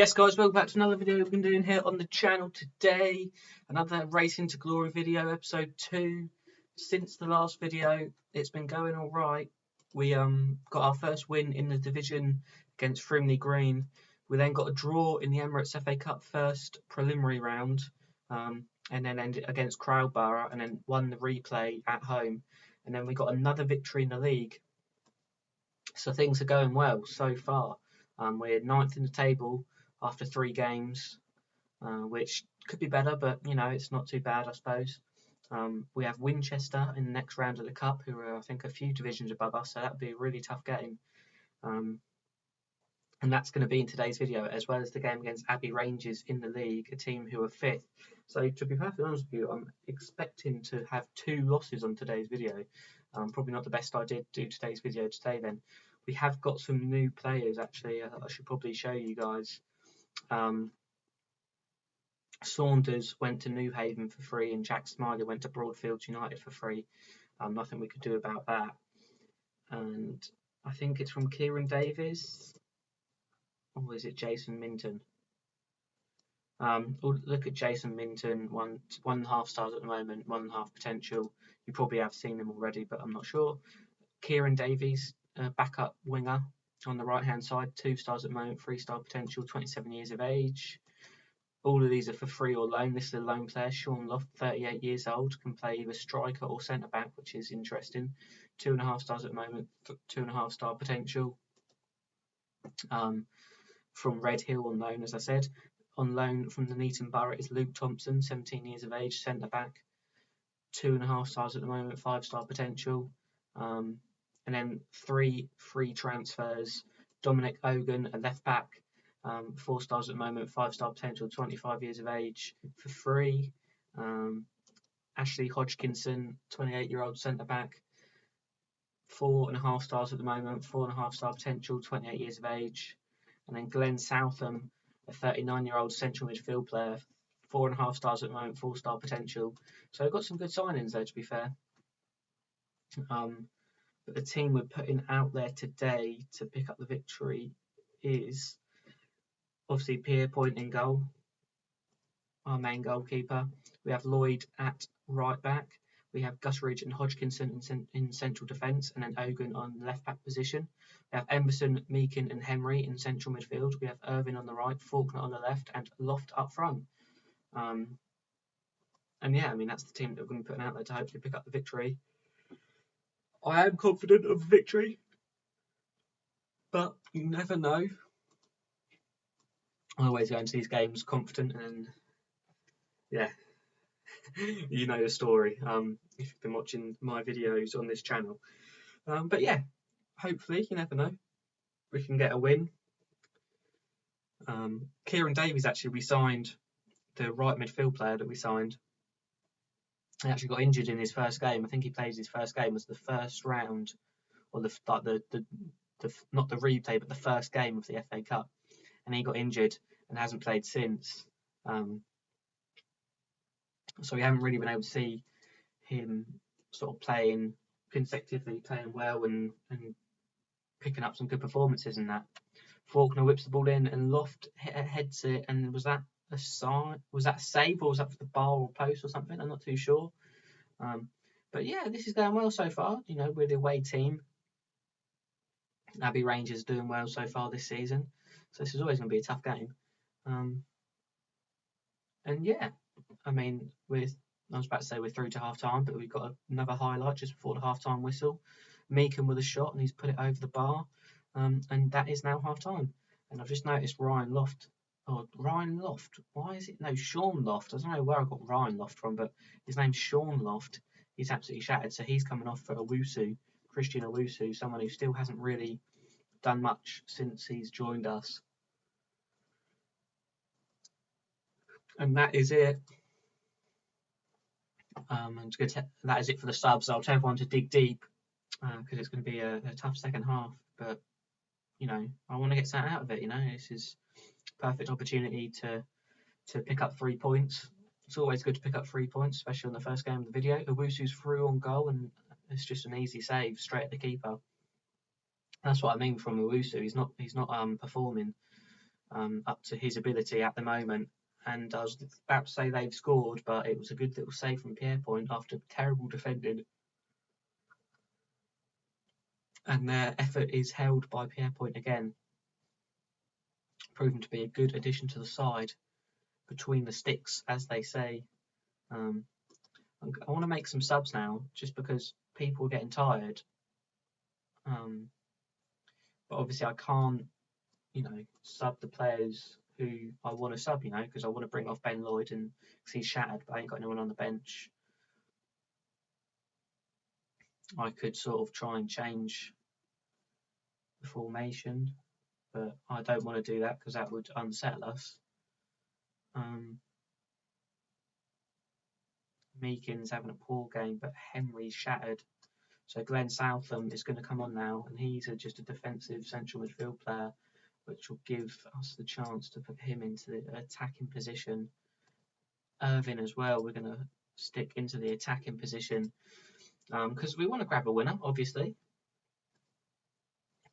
Yes guys, welcome back to another video we've been doing here on the channel today. Another Racing to Glory video, episode 2. Since the last video, it's been going alright. We got our first win in the division against Frimley Green. We then got a draw in the Emirates FA Cup first preliminary round, and then ended against Crowborough, and then won the replay at home. And then we got another victory in the league. So things are going well so far. We're 9th in the table after 3 games, which could be better, but you know, it's not too bad, I suppose. We have Winchester in the next round of the cup, who are I think a few divisions above us, so that would be a really tough game. And that's going to be in today's video, as well as the game against Abbey Rangers in the league, a team who are 5th. So to be perfectly honest with you, I'm expecting to have 2 losses on today's video. Probably not the best idea to do today's video today then. We have got some new players actually. I should probably show you guys. Saunders went to New Haven for free, and Jack Smiley went to Broadfields United for free. Nothing we could do about that. And I think it's from Kieran Davies, or is it Jason Minton? Look at Jason Minton, 1.5 stars at the moment, 1.5 potential. You probably have seen him already, but I'm not sure. Kieran Davies, backup winger on the right hand side, 2 stars at the moment, 3-star potential, 27 years of age. All of these are for free or loan. This is a loan player, Sean Loft, 38 years old, can play either striker or centre back, which is interesting. 2.5 stars at the moment, 2.5 star potential. From Red Hill on loan, as I said. On loan from the Neaton Borough is Luke Thompson, 17 years of age, centre back. 2.5 stars at the moment, 5-star potential. And then 3 free transfers. Dominic Ogan, a left back, 4 stars at the moment, 5-star potential, 25 years of age, for free. Ashley Hodgkinson, 28-year-old centre back, 4.5 stars at the moment, 4.5 star potential, 28 years of age. And then Glenn Southam, a 39-year-old central midfield player, 4.5 stars at the moment, 4-star potential. So we've got some good signings there, to be fair. But the team we're putting out there today to pick up the victory is obviously Pierre Point in goal, our main goalkeeper. We have Lloyd at right back. We have Gutteridge and Hodgkinson in central defence, and then Ogun on the left back position. We have Emberson, Meakin and Henry in central midfield. We have Irvin on the right, Faulkner on the left, and Loft up front. And yeah, I mean, that's the team that we're going to be putting out there to hopefully pick up the victory. I am confident of victory, but you never know. I always go into these games confident, and yeah, you know the story if you've been watching my videos on this channel. But yeah, hopefully, you never know, we can get a win. Kieran Davies, actually, we signed, the right midfield player that we signed. He actually got injured in his first game. I think he played his first game was the first round, or the not the replay, but the first game of the FA Cup, and he got injured and hasn't played since. So we haven't really been able to see him sort of playing consecutively, playing well and picking up some good performances in that. Faulkner whips the ball in, and Loft heads it, and was that a sign? Was that a save, or was that for the bar or post or something? I'm not too sure. But yeah, this is going well so far. You know, we're the away team. Abbey Rangers doing well so far this season, so this is always going to be a tough game. And yeah, I mean, I was about to say we're through to half time, but we've got another highlight just before the half time whistle. Meakin with a shot, and he's put it over the bar, and that is now half time. And I've just noticed Ryan Loft. Why is it? No, Sean Loft. I don't know where I got Ryan Loft from, but his name's Sean Loft. He's absolutely shattered, so he's coming off for Owusu, Christian Owusu, someone who still hasn't really done much since he's joined us. And that is it. That is it for the subs. I'll tell everyone to dig deep because it's going to be a tough second half. But you know, I want to get something out of it. You know, this is a perfect opportunity to pick up 3 points. It's always good to pick up 3 points, especially on the first game of the video. Owusu's through on goal, and it's just an easy save straight at the keeper. That's what I mean from Owusu. He's not performing up to his ability at the moment. And I was about to say they've scored, but it was a good little save from Pierpoint after terrible defending. And their effort is held by Pierpoint again, proven to be a good addition to the side, between the sticks, as they say. I want to make some subs now, just because people are getting tired. But obviously I can't, sub the players who I want to sub, because I want to bring off Ben Lloyd and because he's shattered, but I ain't got anyone on the bench. I could sort of try and change the formation, but I don't want to do that because that would unsettle us. Meakin's having a poor game, but Henry's shattered. So Glenn Southam is going to come on now, and he's just a defensive central midfield player, which will give us the chance to put him into the attacking position. Irvin as well, we're going to stick into the attacking position because we want to grab a winner, obviously.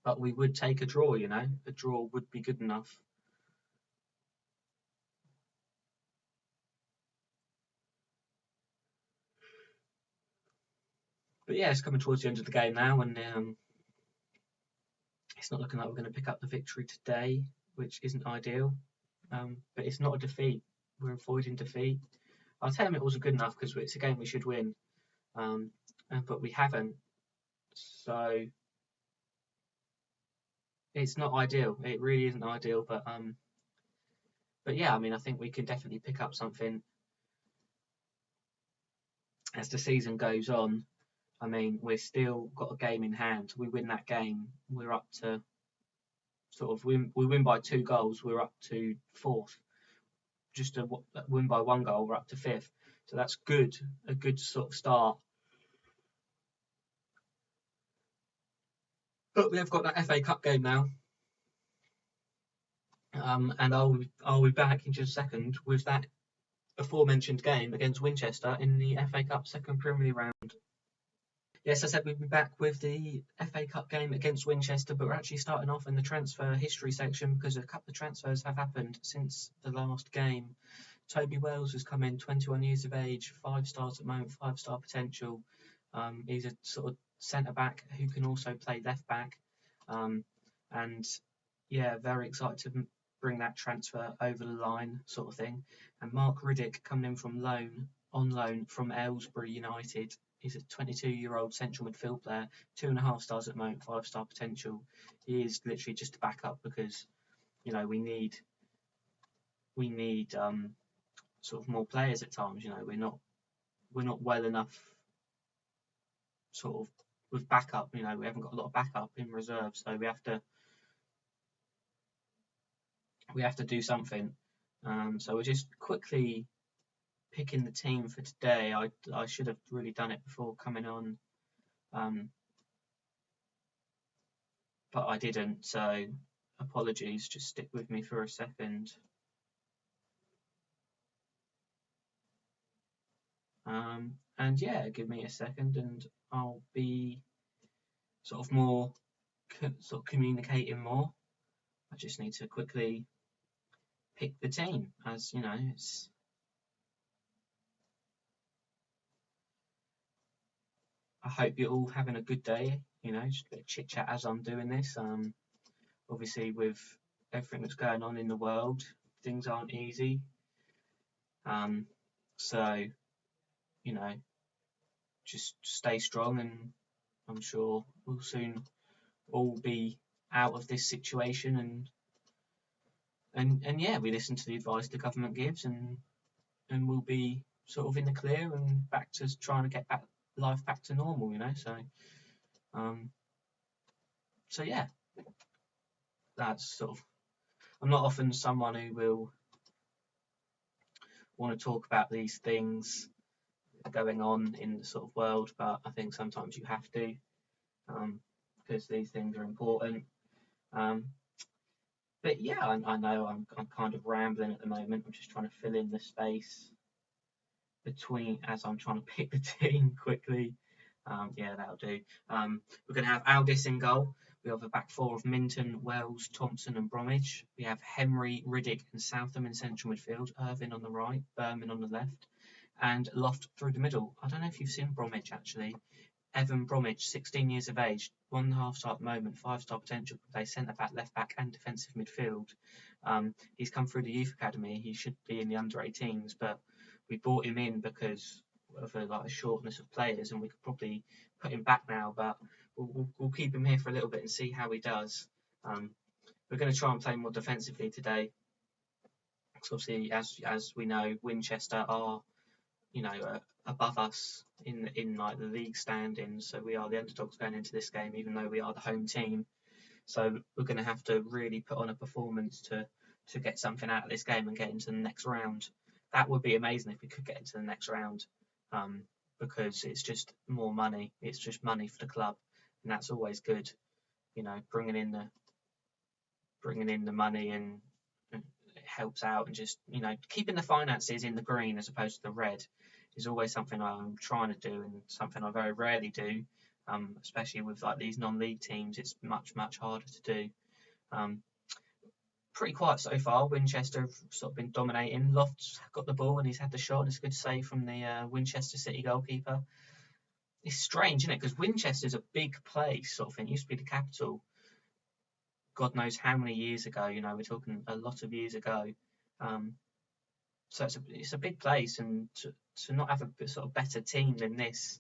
But we would take a draw, a draw would be good enough. But yeah, it's coming towards the end of the game now, and it's not looking like we're going to pick up the victory today, which isn't ideal. But it's not a defeat. We're avoiding defeat. I'll tell them it wasn't good enough because it's a game we should win, but we haven't. So it's not ideal. It really isn't ideal. But yeah, I think we can definitely pick up something as the season goes on. We've still got a game in hand. We win that game, we're up to we win by 2 goals, we're up to 4th. Just a win by 1 goal, we're up to 5th. So that's good, a good sort of start. But we have got that FA Cup game now, and I'll be back in just a second with that aforementioned game against Winchester in the FA Cup second Premier League round. Yes, I said we'd be back with the FA Cup game against Winchester, but we're actually starting off in the transfer history section because a couple of transfers have happened since the last game. Toby Wells has come in, 21 years of age, 5 stars at the moment, 5-star potential. He's a sort of centre-back who can also play left-back. And yeah, very excited to bring that transfer over the line sort of thing. And Mark Riddick coming in on loan from Aylesbury United. He's a 22-year-old central midfield player, 2.5 stars at the moment, 5-star potential. He is literally just a backup because, we need sort of more players at times. We're not well enough sort of with backup. We haven't got a lot of backup in reserve, so we have to do something. So we're just quickly picking the team for today. I should have really done it before coming on, but I didn't, so apologies, just stick with me for a second. And yeah, give me a second and I'll be sort of communicating more. I just need to quickly pick the team, as it's I hope you're all having a good day, just a bit of chit chat as I'm doing this. Obviously with everything that's going on in the world, things aren't easy. So, just stay strong, and I'm sure we'll soon all be out of this situation, and yeah, we listen to the advice the government gives, and we'll be sort of in the clear and back to trying to get life back to normal, so yeah, that's sort of, I'm not often someone who will want to talk about these things going on in the sort of world, but I think sometimes you have to, because these things are important. But yeah, I know I'm kind of rambling at the moment. I'm just trying to fill in the space between as I'm trying to pick the team quickly. Yeah, that'll do. We're going to have Aldis in goal. We have a back four of Minton, Wells, Thompson and Bromwich. We have Henry, Riddick and Southam in central midfield, Irvine on the right, Berman on the left, and Loft through the middle. I don't know if you've seen Bromwich actually. Evan Bromwich, 16 years of age, 1.5 star at the moment, 5-star potential to play centre back, left back, and defensive midfield. He's come through the youth academy. He should be in the under 18s, but we brought him in because of a shortness of players, and we could probably put him back now, but we'll keep him here for a little bit and see how he does. We're going to try and play more defensively today. Obviously, as we know, Winchester are above us in like the league standings, so we are the underdogs going into this game, even though we are the home team. So we're going to have to really put on a performance to get something out of this game and get into the next round. That would be amazing if we could get into the next round, because it's just more money. It's just money for the club, and that's always good. Bringing in the money, and it helps out, and just keeping the finances in the green as opposed to the red is always something I'm trying to do, and something I very rarely do. Especially with like these non-league teams, it's much harder to do. Pretty quiet so far. Winchester have sort of been dominating. Loft's got the ball and he's had the shot, and it's a good save from the Winchester City goalkeeper. It's strange, isn't it? Because Winchester's a big place, sort of thing. It used to be the capital. God knows how many years ago. We're talking a lot of years ago. So it's a big place, and to not have a sort of better team than this,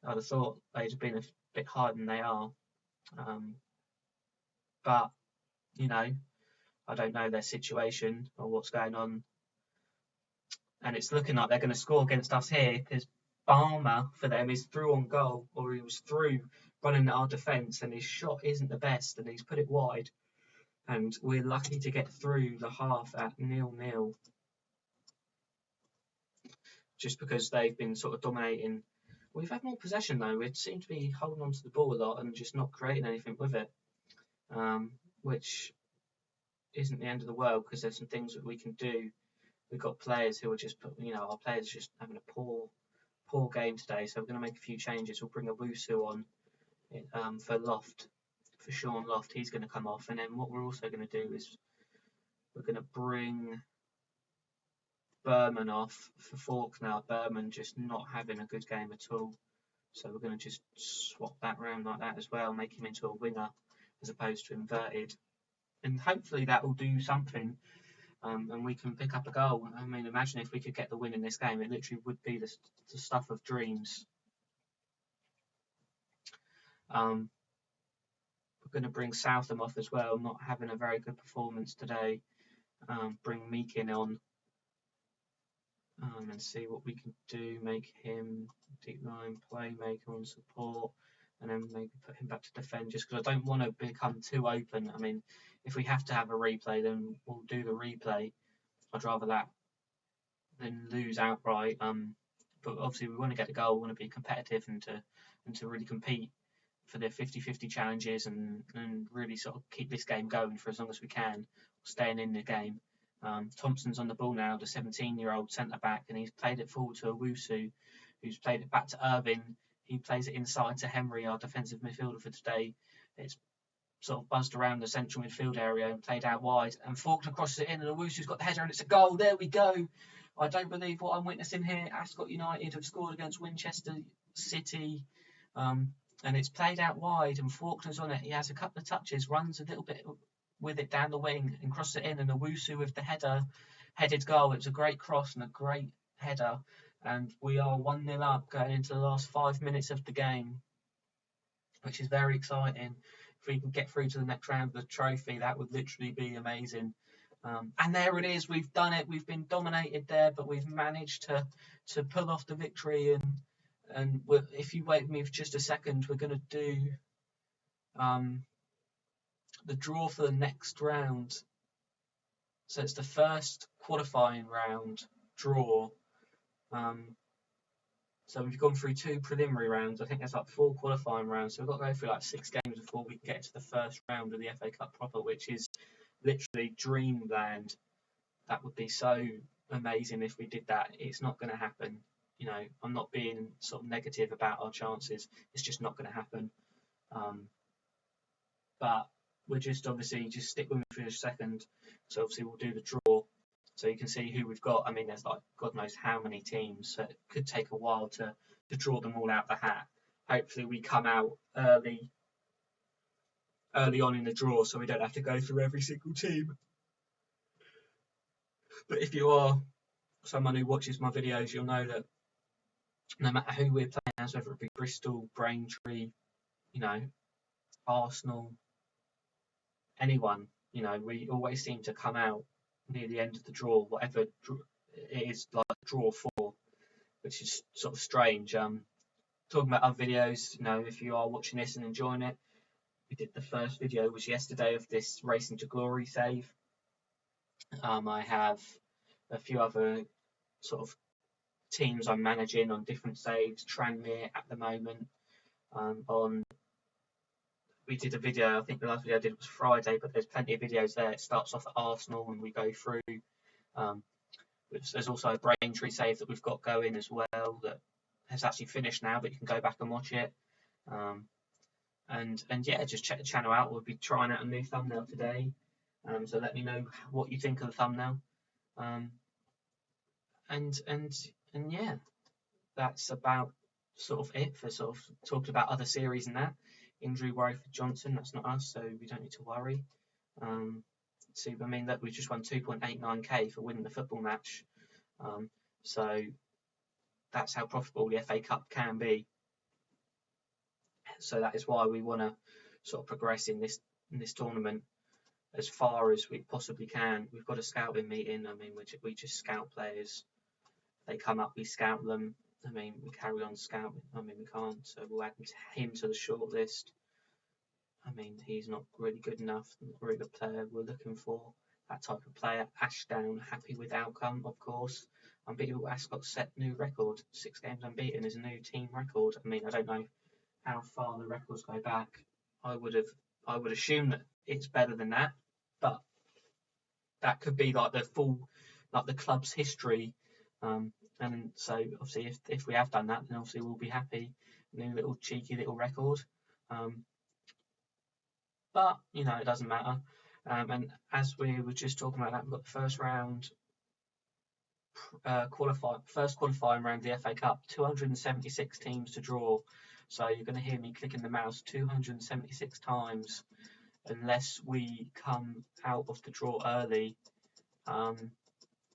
I'd have thought they'd have been a bit higher than they are. But I don't know their situation or what's going on. And it's looking like they're going to score against us here, because Balmer for them is through on goal, or he was through running at our defence, and his shot isn't the best, and he's put it wide. And we're lucky to get through the half at 0-0. Just because they've been sort of dominating. We've had more possession though. We seem to be holding on to the ball a lot and just not creating anything with it, which isn't the end of the world, because there's some things that we can do. We've got players who are just, our players are just having a poor game today. So we're going to make a few changes. We'll bring a Wusu on for Loft, for Sean Loft. He's going to come off, and then what we're also going to do is we're going to bring Berman off for Faulkner. Berman just not having a good game at all. So we're going to just swap that round like that as well, make him into a winger as opposed to inverted. And hopefully that will do something, and we can pick up a goal. I mean, imagine if we could get the win in this game. It literally would be the stuff of dreams. We're going to bring Southam off as well, not having a very good performance today. Bring Meakin on. And see what we can do. Make him deep line playmaker on support, and then maybe put him back to defend, just because I don't want to become too open. I mean, if we have to have a replay, then we'll do the replay. I'd rather that than lose outright. But obviously we want to get the goal. We want to be competitive and to really compete for the 50-50 challenges, and really sort of keep this game going for as long as we can, staying in the game. Thompson's on the ball now, the 17-year-old centre-back, and he's played it forward to Owusu, who's played it back to Irvine. He plays it inside to Henry, our defensive midfielder for today. It's sort of buzzed around the central midfield area and played out wide, and Faulkner crosses it in, and Owusu's got the header, and it's a goal. There we go. I don't believe what I'm witnessing here. Ascot United have scored against Winchester City, and it's played out wide, and Faulkner's on it. He has a couple of touches, runs a little bit with it down the wing and crosses it in, and Owusu with the headed goal. It was a great cross and a great header, and we are 1-0 up going into the last 5 minutes of the game, which is very exciting. If we can get through to the next round of the trophy, that would literally be amazing. And there it is. We've done it. We've been dominated there, but we've managed to pull off the victory. And if you wait with me for just a second, we're going to do the draw for the next round. So it's the first qualifying round draw. So we've gone through 2 preliminary rounds. I think there's like 4 qualifying rounds. So we've got to go through like 6 games before we get to the first round of the FA Cup proper, which is literally dreamland. That would be so amazing if we did that. It's not going to happen. I'm not being sort of negative about our chances. It's just not going to happen. but we'll just obviously just stick with me for a second. So obviously we'll do the draw, so you can see who we've got. I mean, there's like God knows how many teams, so it could take a while to draw them all out the hat. Hopefully we come out early on in the draw, so we don't have to go through every single team. But if you are someone who watches my videos, you'll know that no matter who we're playing as, whether it be Bristol, Braintree, you know, Arsenal, anyone, you know, we always seem to come out near the end of the draw, whatever it is, like draw 4, which is sort of strange. Talking about other videos, you know, if you are watching this and enjoying it, we did the first video was yesterday of this Racing to Glory save. I have a few other sort of teams I'm managing on different saves. Tranmere at the moment. We did a video, I think the last video I did was Friday, but there's plenty of videos there. It starts off at Arsenal and we go through. There's also a Braintree save that we've got going as well that has actually finished now, but you can go back and watch it. And yeah, just check the channel out. We'll be trying out a new thumbnail today. So let me know what you think of the thumbnail. And yeah, that's about sort of it for sort of talking about other series and that. Injury worry for Johnson, that's not us, so we don't need to worry. See, I mean, that we just won 2.89k for winning the football match. So that's how profitable the FA Cup can be. So that is why we want to sort of progress in this tournament as far as we possibly can. We've got a scouting meeting. I mean, we just scout players. They come up, we scout them. I mean, we carry on scouting. I mean, we can't. So we'll add him to the short list. I mean, he's not really good enough. Not really the player we're looking for. That type of player. Ashdown, happy with outcome, of course. Unbeatable Ascot set new record. 6 games unbeaten is a new team record. I mean, I don't know how far the records go back. I would assume that it's better than that, but that could be like the full, like the club's history. And so obviously if we have done that, then obviously we'll be happy. New little cheeky little record. But you know, it doesn't matter. And as we were just talking about that, we've got the first round first qualifying round of the FA Cup, 276 teams to draw. So you're going to hear me clicking the mouse 276 times unless we come out of the draw early.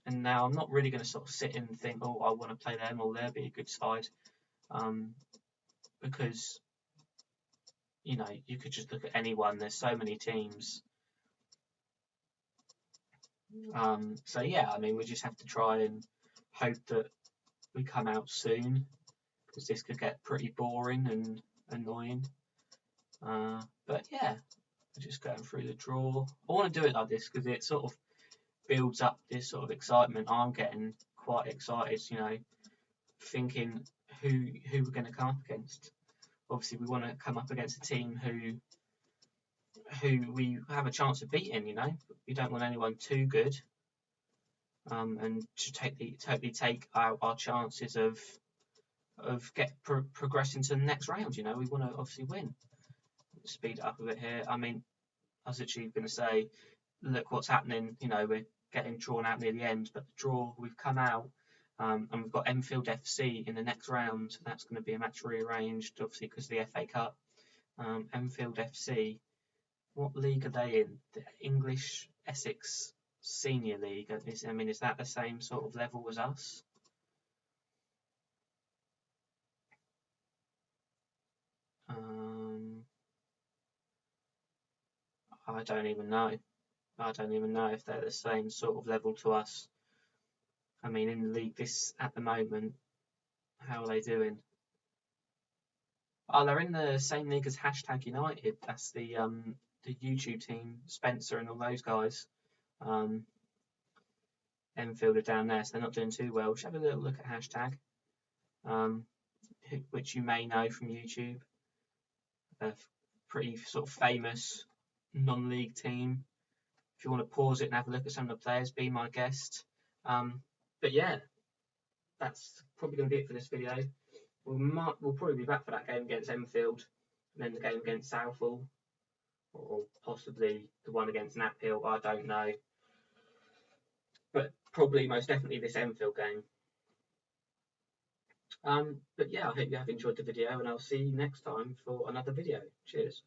And now I'm not really going to sort of sit and think, oh, I want to play them or they'll be a good side. Because, you know, you could just look at anyone. There's so many teams. So yeah, I mean, we just have to try and hope that we come out soon, because this could get pretty boring and annoying. But yeah, we're just going through the draw. I want to do it like this because it sort of builds up this sort of excitement. I'm getting quite excited, you know, thinking who we're going to come up against. Obviously, we want to come up against a team who we have a chance of beating. You know, we don't want anyone too good, and to totally take our chances of progressing to the next round. You know, we want to obviously win. Speed it up a bit here. I mean, I was actually going to say, look what's happening. You know, we're getting drawn out near the end, but the draw, we've come out, and we've got Enfield FC in the next round. That's going to be a match rearranged, obviously, because of the FA Cup. Enfield FC, what league are they in? The English Essex Senior League. I mean, is that the same sort of level as us? I don't even know. I don't even know if they're the same sort of level to us. I mean, in the league this at the moment, how are they doing? Oh, they're in the same league as #United. That's the YouTube team, Spencer and all those guys. Enfield are down there, so they're not doing too well. Just have a little look at hashtag, which you may know from YouTube. A pretty sort of famous non-league team. If you want to pause it and have a look at some of the players, be my guest. But yeah, that's probably going to be it for this video. We'll probably be back for that game against Enfield, and then the game against Southall. or possibly the one against Nap Hill, I don't know. But probably most definitely this Enfield game. But yeah, I hope you have enjoyed the video, and I'll see you next time for another video. Cheers.